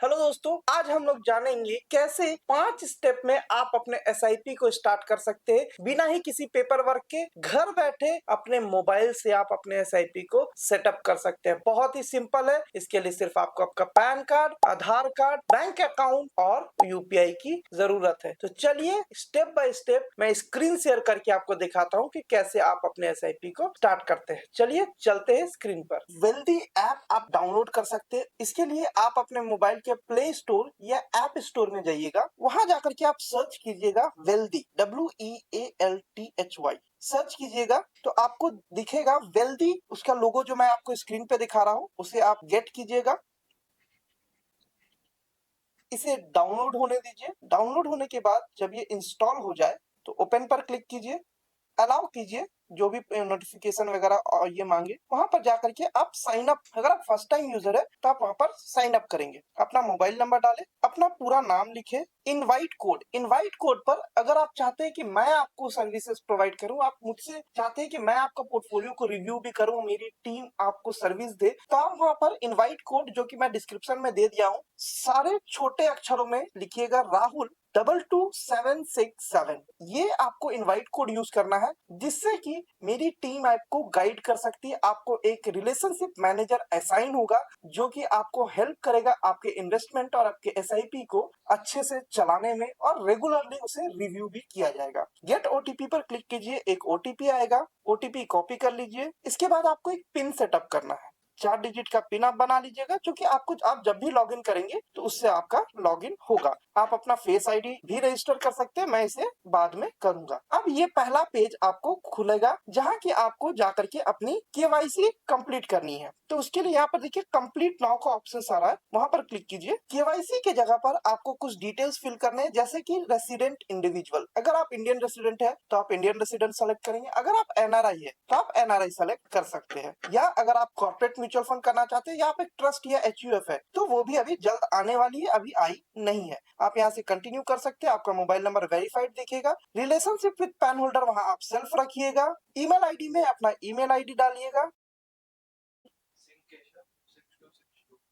Hello दोस्तों, आज हम लोग जानेंगे कैसे 5 स्टेप में आप अपने एसआईपी को स्टार्ट कर सकते हैं बिना ही किसी पेपर वर्क के। घर बैठे अपने मोबाइल से आप अपने एसआईपी को सेटअप कर सकते हैं। बहुत ही सिंपल है। इसके लिए सिर्फ आपको आपका पैन कार्ड, आधार कार्ड, बैंक अकाउंट और यूपीआई की जरूरत है। तो चलिए स्टेप बाय स्टेप मैं स्क्रीन शेयर करके आपको दिखाता हूँ कि कैसे आप अपने एसआईपी को स्टार्ट करते हैं। चलिए चलते हैं स्क्रीन पर। वेल्दी ऐप आप डाउनलोड कर सकते हैं। इसके लिए आप अपने मोबाइल के प्ले स्टोर या ऐप स्टोर में जाइएगा। वहां जाकर के आप सर्च कीजिएगा वेल्दी, WEALTHY सर्च कीजिएगा तो आपको दिखेगा वेल्दी। उसका लोगो जो मैं आपको स्क्रीन पे दिखा रहा हूँ उसे आप गेट कीजिएगा। इसे डाउनलोड होने दीजिए। डाउनलोड होने के बाद जब ये इंस्टॉल हो जाए तो ओपन पर क्लिक कीजिए, अलाउ कीजिए। जो भी नोटिफिकेशन वगैरह और ये मांगे वहां पर जाकर के आप साइन अप, अगर आप फर्स्ट टाइम यूजर है तो आप वहां पर साइन अप करेंगे। अपना मोबाइल नंबर डालें, अपना पूरा नाम लिखे, इनवाइट कोड पर अगर आप चाहते हैं कि मैं आपको सर्विसेज प्रोवाइड करूं, आप मुझसे चाहते हैं कि मैं आपका पोर्टफोलियो को रिव्यू भी करूं, मेरी टीम आपको सर्विस दे, तो आप वहां पर इनवाइट कोड जो कि मैं डिस्क्रिप्शन में दे दिया हूं, सारे छोटे अक्षरों में लिखिएगा राहुल 22767। ये आपको इनवाइट कोड यूज करना है जिससे कि मेरी टीम आपको गाइड कर सकती है। आपको एक रिलेशनशिप मैनेजर असाइन होगा जो कि आपको हेल्प करेगा आपके इन्वेस्टमेंट और आपके एसआईपी को अच्छे से चलाने में, और रेगुलरली उसे रिव्यू भी किया जाएगा। गेट ओटीपी पर क्लिक कीजिए, एक ओटीपी आएगा, ओटीपी कॉपी कर लीजिए। इसके बाद आपको एक पिन सेटअप करना है। 4 डिजिट का पिन आप बना लीजिएगा जो कि आप जब भी लॉगिन करेंगे तो उससे आपका लॉगिन होगा। आप अपना फेस आईडी भी रजिस्टर कर सकते हैं, मैं इसे बाद में करूंगा। अब ये पहला पेज आपको खुलेगा जहां की आपको जाकर के अपनी केवाईसी कंप्लीट करनी है। तो उसके लिए यहाँ पर देखिए कंप्लीट नाउ का ऑप्शन आ रहा है, वहां पर क्लिक कीजिए। केवाईसी के जगह पर आपको कुछ डिटेल्स फिल करने हैं, जैसे कि रेसिडेंट इंडिविजुअल। अगर आप इंडियन रेसिडेंट है तो आप इंडियन रेसिडेंट सेलेक्ट करेंगे, अगर आप एनआरआई है तो आप एनआरआई सेलेक्ट कर सकते हैं, या अगर आप कॉर्पोरेट म्यूचुअल फंड करना चाहते हैं या आप एक ट्रस्ट या एचयूएफ है तो वो भी अभी जल्द आने वाली है, अभी आई नहीं है। आप यहाँ से कंटिन्यू कर सकते हैं। आपका मोबाइल नंबर वेरीफाइड दिखेगा। रिलेशनशिप विद पैन होल्डर वहां आप सेल्फ रखिएगा। ईमेल आईडी में अपना ईमेल आईडी डालिएगा।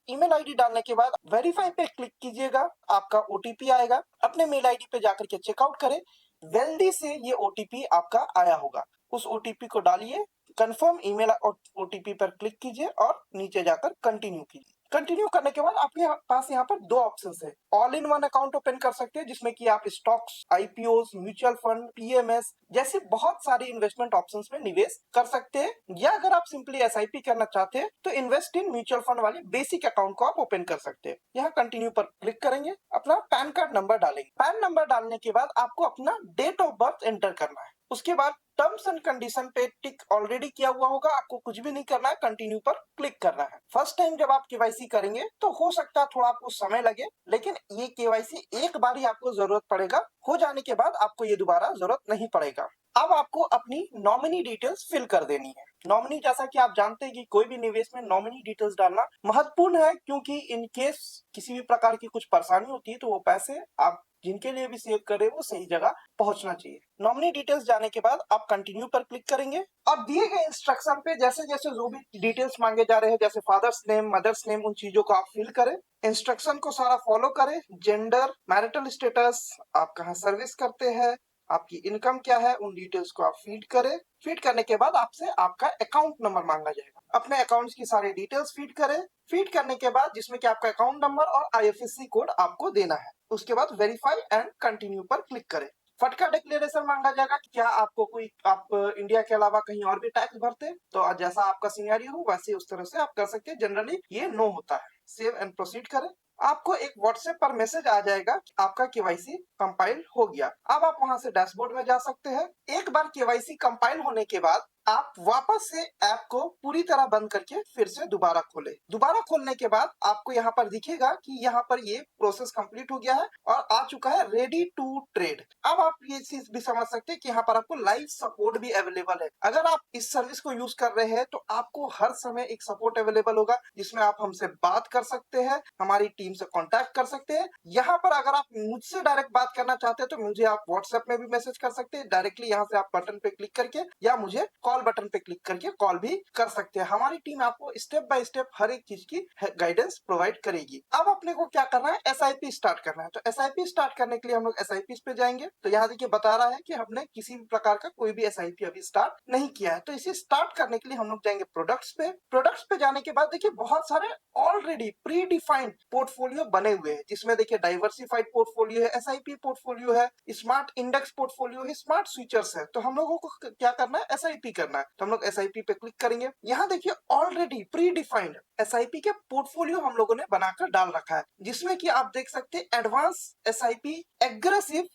ईमेल आईडी डालने के बाद वेरीफाई पे क्लिक कीजिएगा, आपका ओटीपी आएगा। अपने मेल आईडी पे जाकर के चेकआउट करें, वेल्दी से ये ओटीपी आपका आया होगा, उस ओटीपी को डालिए। कंफर्म ईमेल और ओटीपी पर क्लिक कीजिए और नीचे जाकर कंटिन्यू कीजिए। कंटिन्यू करने के बाद आपके पास यहाँ पर दो ऑप्शन है। All in one account open कर सकते हैं जिसमें कि आप stocks, IPOs, mutual fund, PMS जैसे बहुत सारे इन्वेस्टमेंट ऑप्शंस में निवेश कर सकते हैं, या अगर आप सिंपली एसआईपी करना चाहते हैं तो इन्वेस्ट इन म्यूचुअल फंड वाले बेसिक अकाउंट को आप ओपन कर सकते हैं। यहाँ कंटिन्यू पर क्लिक करेंगे, अपना पैन कार्ड नंबर डालेंगे। पैन नंबर डालने के बाद आपको अपना डेट ऑफ बर्थ एंटर करना है। उसके बाद टर्म्स एंड कंडीशन पे टिक ऑलरेडी किया हुआ होगा, आपको कुछ भी नहीं करना है, कंटिन्यू पर क्लिक करना है। फर्स्ट टाइम जब आप केवाईसी करेंगे तो हो सकता है थोड़ा आपको समय लगे, लेकिन ये केवाईसी एक बार ही आपको जरूरत पड़ेगा, हो जाने के बाद आपको ये दोबारा जरूरत नहीं पड़ेगा। अब आपको अपनी नॉमिनी डिटेल्स फिल कर देनी है। नॉमिनी, जैसा कि आप जानते हैं कि कोई भी निवेश में नॉमिनी डिटेल्स डालना महत्वपूर्ण है, क्योंकि इन केस किसी भी प्रकार की कुछ परेशानी होती है तो वो पैसे आप जिनके लिए भी सेव करें वो सही जगह पहुंचना चाहिए। नॉमिनी डिटेल्स जाने के बाद आप कंटिन्यू पर क्लिक करेंगे और दिए गए इंस्ट्रक्शन पे जैसे जैसे जो भी डिटेल्स मांगे जा रहे हैं, जैसे फादर्स नेम, मदर्स नेम, उन चीजों को आप फिल करें। इंस्ट्रक्शन को सारा फॉलो करें। जेंडर, मैरिटल स्टेटस, आप कहाँ सर्विस करते हैं, आपकी इनकम क्या है, उन डिटेल्स को आप फीड करें। फीड करने के बाद आपसे आपका अकाउंट नंबर मांगा जाएगा। अपने अकाउंट्स की सारी डिटेल्स फीड करें। फीड करने के बाद जिसमें कि आपका अकाउंट नंबर और आईएफएससी कोड आपको देना है। उसके बाद वेरीफाई एंड कंटिन्यू पर क्लिक करें। फटका डिक्लेरेशन मांगा जाएगा कि क्या आपको कोई, आप इंडिया के अलावा कहीं और भी टैक्स भरते हैं, तो जैसा आपका सिनेरियो हो वैसे उस तरह से आप कर सकते हैं। जनरली ये नो होता है। सेव एंड प्रोसीड करें। आपको एक व्हाट्सएप पर मैसेज आ जाएगा कि आपका केवाईसी कंपाइल हो गया। अब आप वहां से डैशबोर्ड में जा सकते हैं। एक बार केवाईसी कंपाइल होने के बाद आप वापस से ऐप को पूरी तरह बंद करके फिर से दोबारा खोलें। दोबारा खोलने के बाद आपको यहाँ पर दिखेगा कि यहाँ पर ये प्रोसेस कंप्लीट हो गया है और आ चुका है रेडी टू ट्रेड। अब आप ये चीज भी समझ सकते हैं कि यहाँ पर आपको लाइव सपोर्ट भी अवेलेबल है। अगर आप इस सर्विस को यूज कर रहे हैं तो आपको हर समय एक सपोर्ट अवेलेबल होगा जिसमें आप हमसे बात कर सकते हैं, हमारी टीम से कांटेक्ट कर सकते हैं। यहाँ पर अगर आप मुझसे डायरेक्ट बात करना चाहते हैं तो मुझे आप व्हाट्सएप में भी मैसेज कर सकते हैं, डायरेक्टली यहाँ से आप बटन पे क्लिक करके, या मुझे कॉल कॉल बटन पे क्लिक करके कॉल भी कर सकते हैं। हमारी टीम आपको स्टेप बाय स्टेप हर एक चीज की गाइडेंस प्रोवाइड करेगी। अब अपने को क्या करना है, एसआईपी स्टार्ट करना है। तो एसआईपी स्टार्ट करने के लिए हम लोग एसआईपी पे जाएंगे। तो यहाँ देखिए बता रहा है कि हमने किसी भी प्रकार का कोई भी एसआईपी अभी स्टार्ट नहीं किया है। तो इसे स्टार्ट करने के लिए हम लोग जाएंगे प्रोडक्ट्स पे। प्रोडक्ट्स पे जाने के बाद देखिए बहुत सारे ऑलरेडी प्री डिफाइंड पोर्टफोलियो बने हुए हैं, जिसमें देखिए डाइवर्सिफाइड पोर्टफोलियो है, एसआईपी पोर्टफोलियो है, स्मार्ट इंडेक्स पोर्टफोलियो है, स्मार्ट स्विचर्स है। तो हम लोगों को क्या करना है, एसआईपी करना है। तो हम लोग एसआईपी पे क्लिक करेंगे। यहाँ देखिए ऑलरेडी प्री डिफाइंड एसआईपी के पोर्टफोलियो हम लोगों ने बनाकर डाल रखा है, जिसमें कि आप देख सकते हैं advance SIP aggressive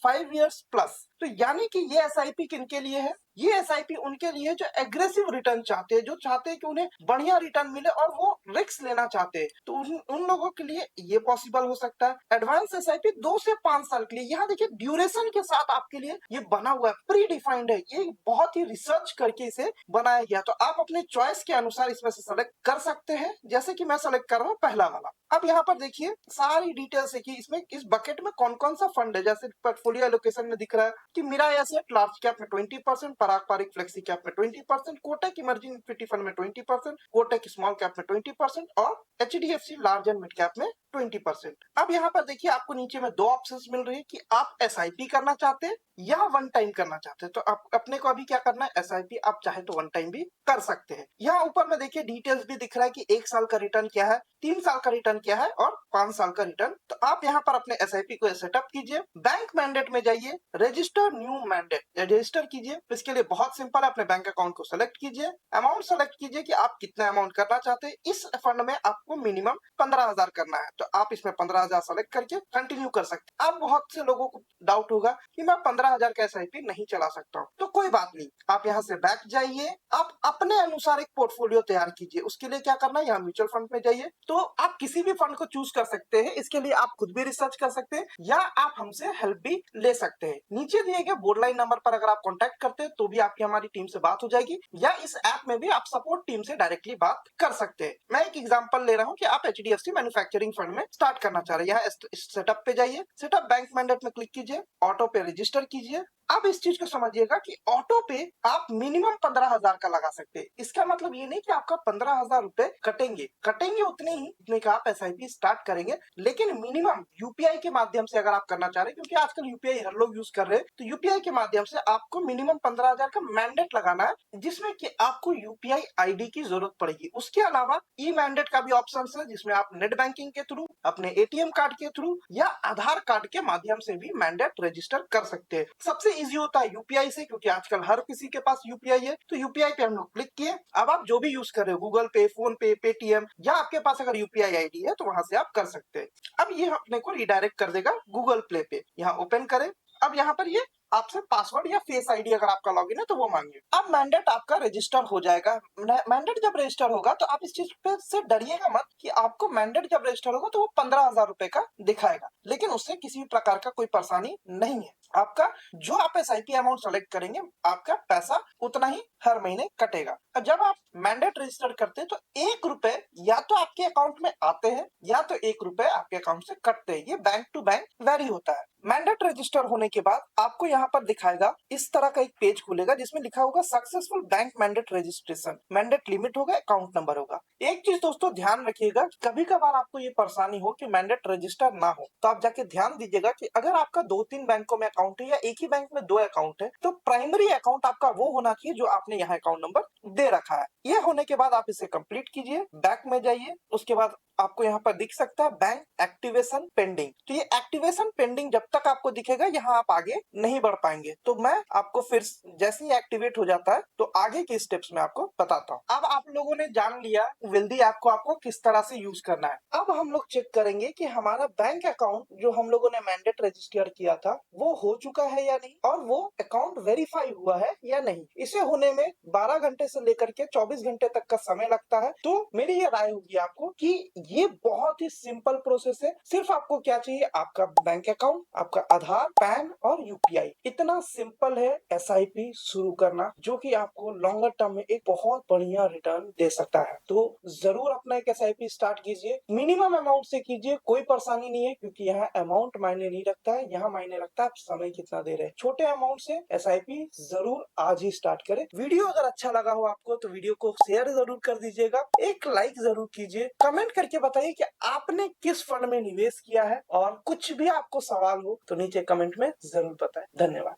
5 years plus. तो यानी कि ये एसआईपी किनके लिए है, ये एसआईपी उनके लिए जो एग्रेसिव रिटर्न चाहते हैं, जो चाहते हैं कि उन्हें बढ़िया रिटर्न मिले और वो रिस्क लेना चाहते हैं। तो उन लोगों के लिए ये पॉसिबल हो सकता है। एडवांस एसआईपी 2 से 5 साल के लिए, यहाँ देखिए ड्यूरेशन के साथ आपके लिए ये बना हुआ है, प्री डिफाइंड है, ये बहुत ही रिसर्च करके इसे बनाया गया। तो आप अपने चॉइस के अनुसार इसमें से सेलेक्ट कर सकते हैं, जैसे कि मैं सेलेक्ट कर रहा हूँ पहला वाला। अब यहाँ पर देखिए सारी डिटेल्स है कि इसमें इस बकेट में कौन कौन सा फंड है। जैसे पोर्टफोलियो एलोकेशन में दिख रहा है कि मेरा एसेट लार्ज कैप में 20%, पारंपरिक फ्लेक्सी कैप में 20%, कोटक इमर्जिंग इक्विटी फंड में 20%, कोटक स्मॉल कैप में 20% और HDFC large and mid cap में 20%। अब यहाँ पर देखिए आपको नीचे में 2 ऑप्शंस मिल रही है कि आप एसआईपी करना चाहते हैं या वन टाइम करना चाहते हैं। तो आप अपने को अभी क्या करना है, एसआईपी आप चाहे तो वन टाइम भी कर सकते हैं। यहाँ ऊपर में देखिए डिटेल्स भी दिख रहा है कि 1 साल का रिटर्न क्या है, 3 साल का रिटर्न क्या है और 5 साल का रिटर्न। तो आप यहाँ पर अपने एसआईपी को सेटअप कीजिए, बैंक मैंडेट में जाइए, रजिस्टर न्यू मैंडेट रजिस्टर कीजिए। इसके लिए बहुत सिंपल है, अपने बैंक अकाउंट को सेलेक्ट कीजिए, अमाउंट सेलेक्ट कीजिए कि आप कितना अमाउंट करना चाहते हैं। इस फंड में आपको मिनिमम 15,000 करना है, तो आप इसमें 15,000 सेलेक्ट करके कंटिन्यू कर सकते हैं। अब बहुत से लोगों को डाउट होगा कि मैं 15,000 का एसआईपी नहीं चला सकता हूँ, तो कोई बात नहीं, आप यहाँ से बैक जाइए, आप अपने अनुसार एक पोर्टफोलियो तैयार कीजिए। उसके लिए क्या करना है, यहाँ म्यूचुअल फंड में जाइए। तो आप किसी भी फंड को चूज कर सकते हैं, इसके लिए आप खुद भी रिसर्च कर सकते हैं या आप हमसे हेल्प भी ले सकते हैं। नीचे दिए गए बोर्डलाइन नंबर पर अगर आप कॉन्टैक्ट करते हैं तो भी आपकी हमारी टीम से बात हो जाएगी, या इस ऐप में भी आप सपोर्ट टीम से डायरेक्टली बात कर सकते हैं। मैं एक एग्जांपल ले रहा हूँ कि आप एचडीएफसी मैन्युफैक्चरिंग फंड में स्टार्ट करना चाह रहे हैं। यहाँ सेटअप पे जाइए, सेटअप बैंक मैंडेट में क्लिक कीजिए, ऑटो पे रजिस्टर कीजिए। अब इस चीज को समझिएगा कि ऑटो पे आप मिनिमम 15,000 का लगा सकते हैं। इसका मतलब ये नहीं कि आपका 15,000 रुपए कटेंगे उतने ही जितने का आप एसआईपी स्टार्ट करेंगे, लेकिन मिनिमम यूपीआई के माध्यम से अगर आप करना चाह रहे हैं, क्योंकि आजकल यूपीआई हर लोग यूज कर रहे हैं, तो यूपीआई के माध्यम से आपको मिनिमम 15,000 का मैंडेट लगाना है, जिसमें कि आपको यूपीआई आईडी की जरूरत पड़ेगी। उसके अलावा ई मैंडेट का भी ऑप्शन है, जिसमें आप नेट बैंकिंग के थ्रू, अपने एटीएम कार्ड के थ्रू या आधार कार्ड के माध्यम से भी मैंडेट रजिस्टर कर सकते हैं। सबसे इजी होता है यूपीआई से, क्योंकि आजकल हर किसी के पास यूपीआई है। तो यूपीआई पे हम लोग क्लिक किए। अब आप जो भी यूज कर रहे हो, गूगल पे, फोन पे, पेटीएम, या आपके पास अगर यूपीआई आईडी है तो वहां से आप कर सकते हैं। अब ये अपने को रिडायरेक्ट कर देगा गूगल प्ले पे। यहाँ ओपन करें। अब यहाँ पर ये आपसे पासवर्ड या फेस आईडी अगर आपका लॉगिन है तो वो मांगे। अब मैंडेट आपका रजिस्टर हो जाएगा। मैंडेट जब रजिस्टर होगा तो आप इस चीज पे से डरिएगा मत कि आपको मैंडेट जब रजिस्टर होगा तो वो 15,000 रुपए का दिखाएगा, लेकिन उससे किसी भी प्रकार का कोई परेशानी नहीं है। आपका जो आप एसआईपी अमाउंट सेलेक्ट करेंगे, आपका पैसा उतना ही हर महीने कटेगा। जब आप मैंडेट रजिस्टर करते हैं तो 1 रुपए या तो आपके अकाउंट में आते हैं या तो 1 रुपए आपके अकाउंट से कटते हैं। ये बैंक टू बैंक वेरी होता है। मैंडेट रजिस्टर होने के बाद आपको यहाँ पर दिखाएगा, इस तरह का एक पेज खुलेगा जिसमें लिखा होगा successful bank mandate registration. Mandate limit होगा, अकाउंट नंबर होगा। एक चीज दोस्तों ध्यान रखिएगा, कभी कभार आपको ये परेशानी हो कि मैंडेट रजिस्टर ना हो, तो आप जाके ध्यान दीजिएगा कि अगर आपका 2-3 बैंकों में अकाउंट है या एक ही बैंक में 2 अकाउंट है, तो प्राइमरी अकाउंट आपका वो होना चाहिए जो आपने यहाँ अकाउंट नंबर दे रखा है। ये होने के बाद आप इसे कंप्लीट कीजिए, बैक में जाइए। उसके बाद आपको यहाँ पर दिख सकता है बैंक एक्टिवेशन पेंडिंग। तो ये एक्टिवेशन पेंडिंग जब तक आपको दिखेगा, यहाँ आप आगे नहीं बढ़ पाएंगे। तो मैं आपको फिर जैसे ही एक्टिवेट हो जाता है तो आगे के स्टेप्स में आपको बताता हूँ। अब आप लोगों ने जान लिया वेल्दी ऐप को आपको किस तरह से यूज करना है। अब हम लोग चेक करेंगे कि हमारा बैंक अकाउंट जो हम लोगों ने मैंडेट रजिस्टर किया था वो हो चुका है या नहीं, और वो अकाउंट वेरीफाई हुआ है या नहीं। इसे होने में 12 घंटे से लेकर के 24 घंटे तक का समय लगता है। तो मेरी ये राय होगी आपको कि ये बहुत ही सिंपल प्रोसेस है। सिर्फ आपको क्या चाहिए, आपका बैंक अकाउंट, आपका आधार, पैन और यूपीआई। इतना सिंपल है एसआईपी शुरू करना, जो कि आपको लॉन्गर टर्म में एक बहुत बढ़िया रिटर्न दे सकता है। तो जरूर अपना एक एसआईपी स्टार्ट कीजिए। मिनिमम अमाउंट से कीजिए, कोई परेशानी नहीं है, क्योंकि यहाँ अमाउंट मायने नहीं रखता है, यहाँ मायने रखता है आप समय कितना दे रहे हैं। छोटे अमाउंट से एसआईपी जरूर आज ही स्टार्ट करें। वीडियो अगर अच्छा लगा हो आपको तो वीडियो को शेयर जरूर कर दीजिएगा, एक लाइक जरूर कीजिए, कमेंट करके बताइए कि आपने किस फंड में निवेश किया है, और कुछ भी आपको सवाल हो तो नीचे कमेंट में जरूर बताएं। धन्यवाद।